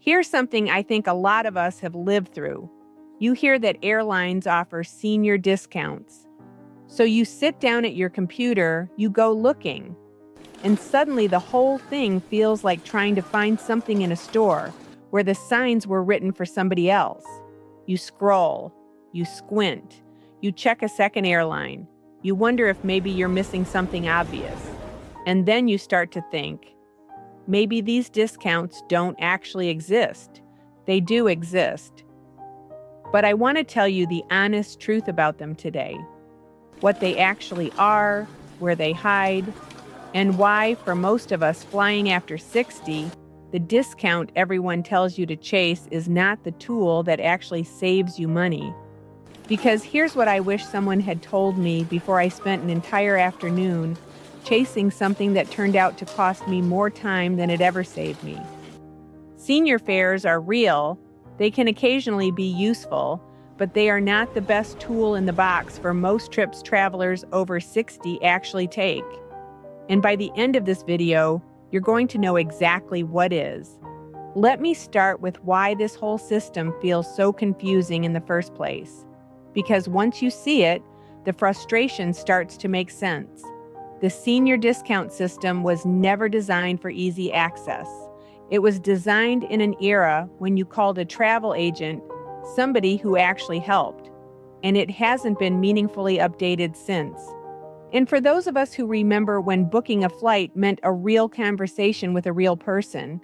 Here's something I think a lot of us have lived through. You hear that airlines offer senior discounts. So you sit down at your computer, you go looking, and suddenly the whole thing feels like trying to find something in a store where the signs were written for somebody else. You scroll, you squint, you check a second airline, you wonder if maybe you're missing something obvious. And then you start to think, maybe these discounts don't actually exist. They do exist. But I want to tell you the honest truth about them today. What they actually are, where they hide, and why, for most of us flying after 60, the discount everyone tells you to chase is not the tool that actually saves you money. Because here's what I wish someone had told me before I spent an entire afternoon chasing something that turned out to cost me more time than it ever saved me. Senior fares are real. They can occasionally be useful, but they are not the best tool in the box for most trips travelers over 60 actually take. And by the end of this video, you're going to know exactly what is. Let me start with why this whole system feels so confusing in the first place. Because once you see it, the frustration starts to make sense. The senior discount system was never designed for easy access. It was designed in an era when you called a travel agent somebody who actually helped, and it hasn't been meaningfully updated since. And for those of us who remember when booking a flight meant a real conversation with a real person,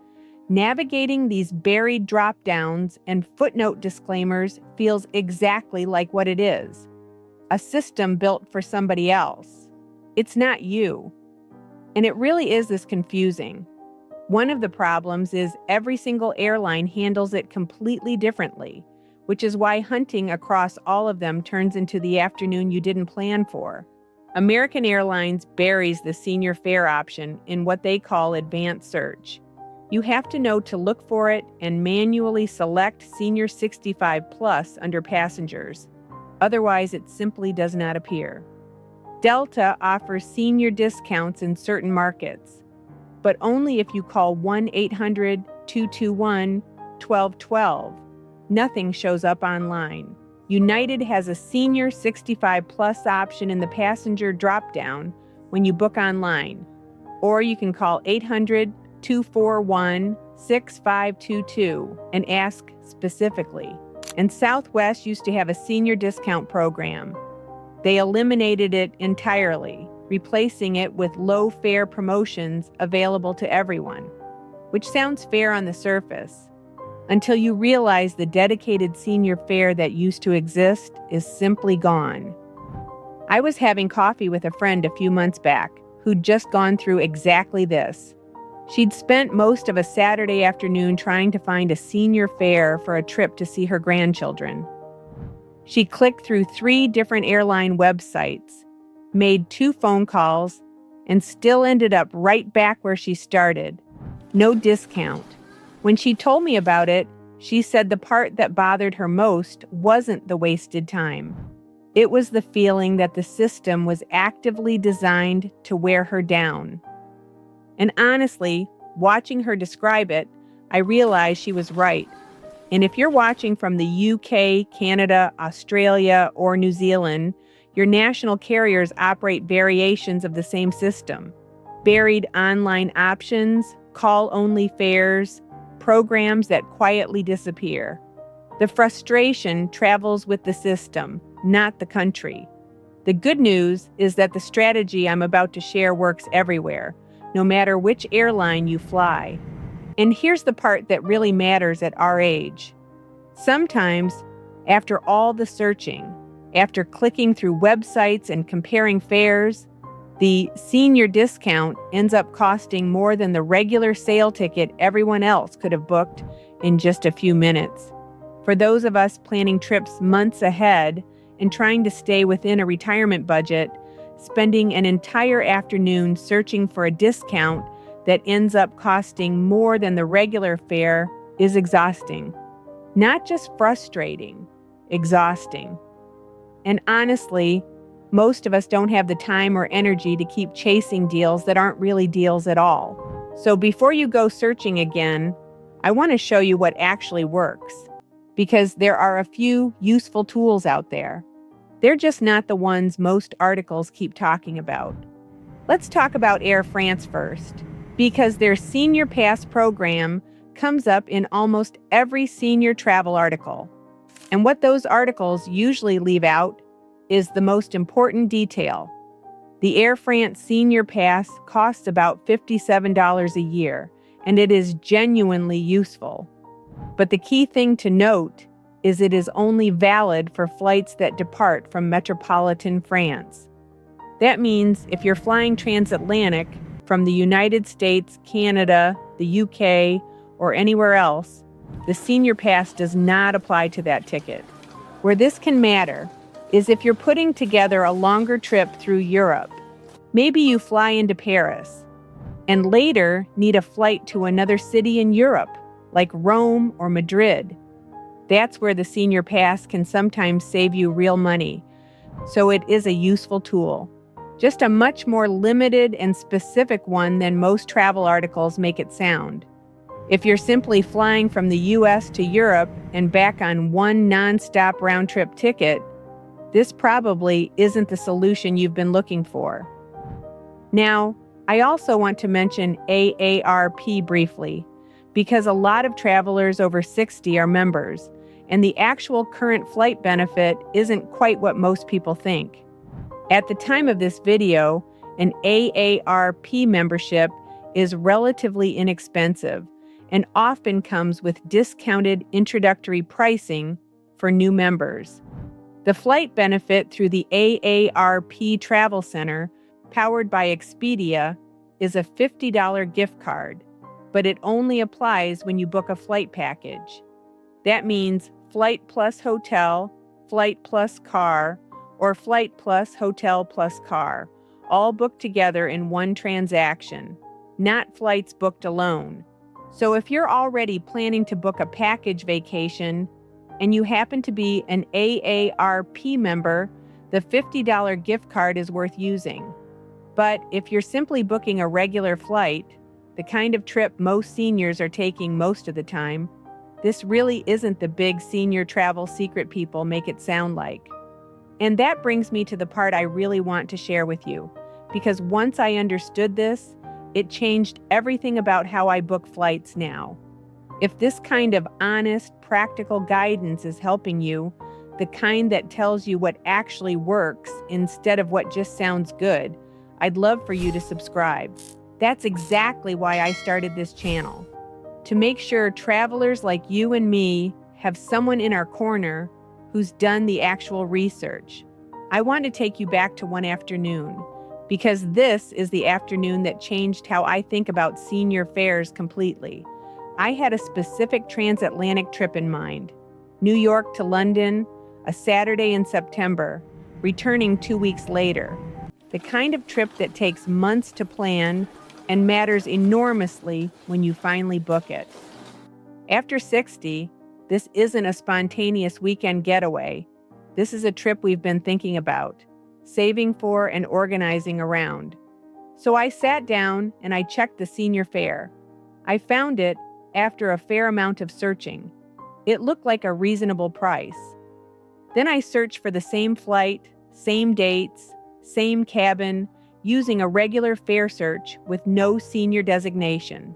navigating these buried drop-downs and footnote disclaimers feels exactly like what it is: a system built for somebody else. It's not you. And it really is this confusing. One of the problems is every single airline handles it completely differently, which is why hunting across all of them turns into the afternoon you didn't plan for. American Airlines buries the senior fare option in what they call advanced search. You have to know to look for it and manually select Senior 65 Plus under passengers. Otherwise, it simply does not appear. Delta offers senior discounts in certain markets, but only if you call 1-800-221-1212. Nothing shows up online. United has a Senior 65 Plus option in the passenger drop-down when you book online, or you can call 800-241-6522 and ask specifically. And Southwest used to have a senior discount program. They eliminated it entirely, replacing it with low-fare promotions available to everyone, which sounds fair on the surface, until you realize the dedicated senior fare that used to exist is simply gone. I was having coffee with a friend a few months back who'd just gone through exactly this. She'd spent most of a Saturday afternoon trying to find a senior fare for a trip to see her grandchildren. She clicked through 3 different airline websites, made 2 phone calls, and still ended up right back where she started. No discount. When she told me about it, she said the part that bothered her most wasn't the wasted time. It was the feeling that the system was actively designed to wear her down. And honestly, watching her describe it, I realized she was right. And if you're watching from the UK, Canada, Australia, or New Zealand, your national carriers operate variations of the same system. Buried online options, call-only fares, programs that quietly disappear. The frustration travels with the system, not the country. The good news is that the strategy I'm about to share works everywhere, no matter which airline you fly. And here's the part that really matters at our age. Sometimes, after all the searching, after clicking through websites and comparing fares, the senior discount ends up costing more than the regular sale ticket everyone else could have booked in just a few minutes. For those of us planning trips months ahead and trying to stay within a retirement budget, spending an entire afternoon searching for a discount that ends up costing more than the regular fare is exhausting. Not just frustrating, exhausting. And honestly, most of us don't have the time or energy to keep chasing deals that aren't really deals at all. So before you go searching again, I want to show you what actually works, because there are a few useful tools out there. They're just not the ones most articles keep talking about. Let's talk about Air France first, because their Senior Pass program comes up in almost every senior travel article. And what those articles usually leave out is the most important detail. The Air France Senior Pass costs about $57 a year, and it is genuinely useful. But the key thing to note is it is only valid for flights that depart from metropolitan France. That means if you're flying transatlantic from the United States, Canada, the UK, or anywhere else, the Senior Pass does not apply to that ticket. Where this can matter is if you're putting together a longer trip through Europe. Maybe you fly into Paris and later need a flight to another city in Europe, like Rome or Madrid. That's where the Senior Pass can sometimes save you real money, so it is a useful tool. Just a much more limited and specific one than most travel articles make it sound. If you're simply flying from the US to Europe and back on one non-stop round-trip ticket, this probably isn't the solution you've been looking for. Now, I also want to mention AARP briefly, because a lot of travelers over 60 are members, and the actual current flight benefit isn't quite what most people think. At the time of this video, an AARP membership is relatively inexpensive and often comes with discounted introductory pricing for new members. The flight benefit through the AARP Travel Center, powered by Expedia, is a $50 gift card, but it only applies when you book a flight package. That means flight plus hotel, flight plus car, or flight plus hotel plus car, all booked together in one transaction, not flights booked alone. So if you're already planning to book a package vacation and you happen to be an AARP member, the $50 gift card is worth using. But if you're simply booking a regular flight, the kind of trip most seniors are taking most of the time, this really isn't the big senior travel secret people make it sound like. And that brings me to the part I really want to share with you, because once I understood this, it changed everything about how I book flights now. If this kind of honest, practical guidance is helping you, the kind that tells you what actually works instead of what just sounds good, I'd love for you to subscribe. That's exactly why I started this channel. To make sure travelers like you and me have someone in our corner who's done the actual research. I want to take you back to one afternoon, because this is the afternoon that changed how I think about senior fares completely. I had a specific transatlantic trip in mind, New York to London, a Saturday in September, returning 2 weeks later. The kind of trip that takes months to plan and matters enormously when you finally book it. After 60, this isn't a spontaneous weekend getaway. This is a trip we've been thinking about, saving for and organizing around. So I sat down and I checked the senior fare. I found it after a fair amount of searching. It looked like a reasonable price. Then I searched for the same flight, same dates, same cabin, using a regular fare search with no senior designation.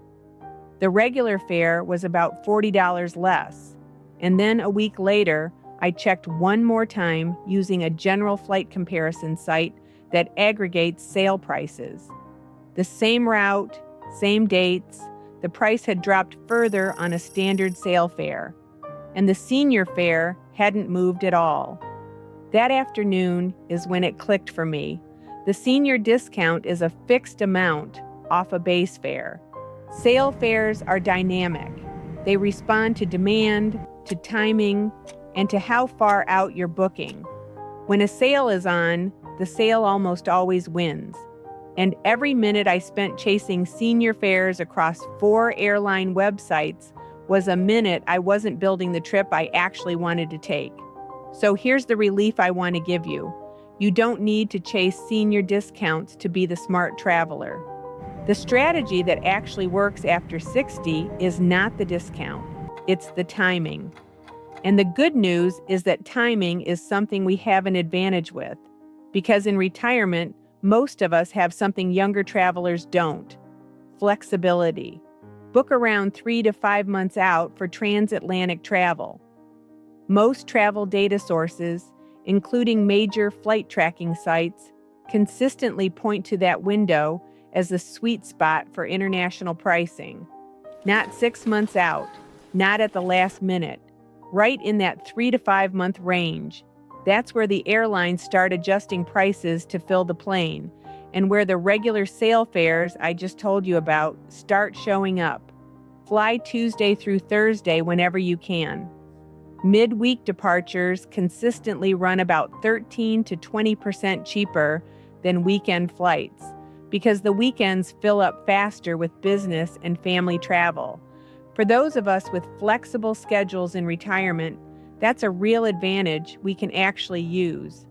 The regular fare was about $40 less. And then a week later, I checked one more time using a general flight comparison site that aggregates sale prices. The same route, same dates, the price had dropped further on a standard sale fare, and the senior fare hadn't moved at all. That afternoon is when it clicked for me. The senior discount is a fixed amount off a base fare. Sale fares are dynamic. They respond to demand, to timing, and to how far out you're booking. When a sale is on, the sale almost always wins. And every minute I spent chasing senior fares across 4 airline websites was a minute I wasn't building the trip I actually wanted to take. So here's the relief I want to give you. You don't need to chase senior discounts to be the smart traveler. The strategy that actually works after 60 is not the discount, it's the timing. And the good news is that timing is something we have an advantage with, because in retirement, most of us have something younger travelers don't: flexibility. Book around 3 to 5 months out for transatlantic travel. Most travel data sources, including major flight tracking sites, consistently point to that window as the sweet spot for international pricing. Not 6 months out, not at the last minute, right in that 3 to 5 month range. That's where the airlines start adjusting prices to fill the plane, and where the regular sale fares I just told you about start showing up. Fly Tuesday through Thursday whenever you can. Midweek departures consistently run about 13 to 20% cheaper than weekend flights, because the weekends fill up faster with business and family travel. For those of us with flexible schedules in retirement, that's a real advantage we can actually use.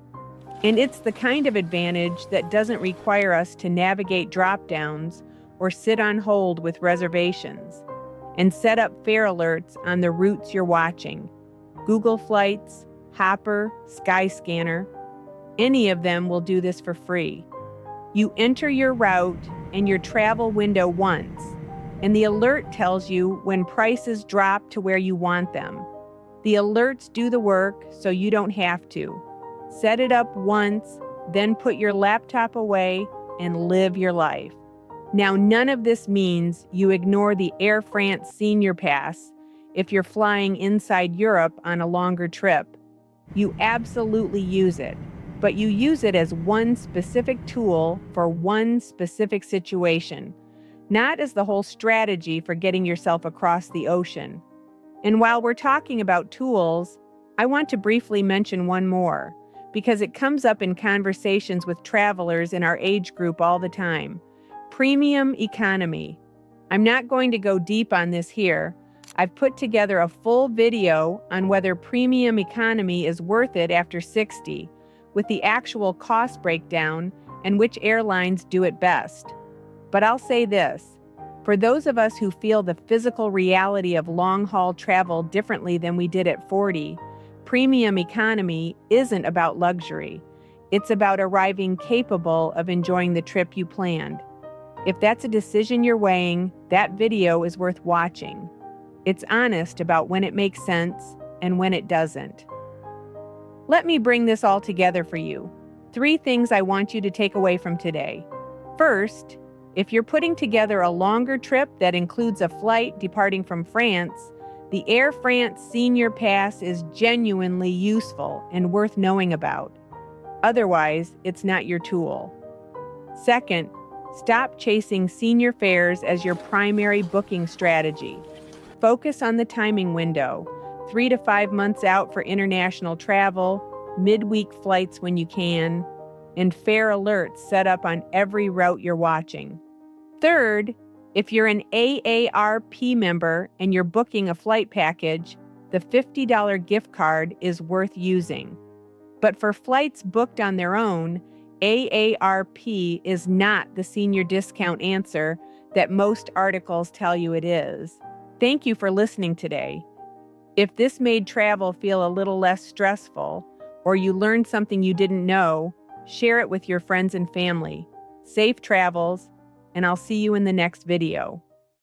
And it's the kind of advantage that doesn't require us to navigate drop-downs or sit on hold with reservations. And set up fare alerts on the routes you're watching. Google Flights, Hopper, Skyscanner. Any of them will do this for free. You enter your route and your travel window once, and the alert tells you when prices drop to where you want them. The alerts do the work so you don't have to. Set it up once, then put your laptop away and live your life. Now, none of this means you ignore the Air France Senior Pass if you're flying inside Europe on a longer trip. You absolutely use it, but you use it as one specific tool for one specific situation, not as the whole strategy for getting yourself across the ocean. And while we're talking about tools, I want to briefly mention one more, because it comes up in conversations with travelers in our age group all the time: premium economy. I'm not going to go deep on this here. I've put together a full video on whether premium economy is worth it after 60, with the actual cost breakdown and which airlines do it best. But I'll say this: for those of us who feel the physical reality of long-haul travel differently than we did at 40, premium economy isn't about luxury. It's about arriving capable of enjoying the trip you planned. If that's a decision you're weighing, that video is worth watching. It's honest about when it makes sense and when it doesn't. Let me bring this all together for you. 3 things I want you to take away from today. First, if you're putting together a longer trip that includes a flight departing from France, the Air France Senior Pass is genuinely useful and worth knowing about. Otherwise, it's not your tool. Second, stop chasing senior fares as your primary booking strategy. Focus on the timing window: 3 to 5 months out for international travel, midweek flights when you can, and fare alerts set up on every route you're watching. Third, if you're an AARP member and you're booking a flight package, the $50 gift card is worth using. But for flights booked on their own, AARP is not the senior discount answer that most articles tell you it is. Thank you for listening today. If this made travel feel a little less stressful, or you learned something you didn't know, share it with your friends and family. Safe travels, and I'll see you in the next video.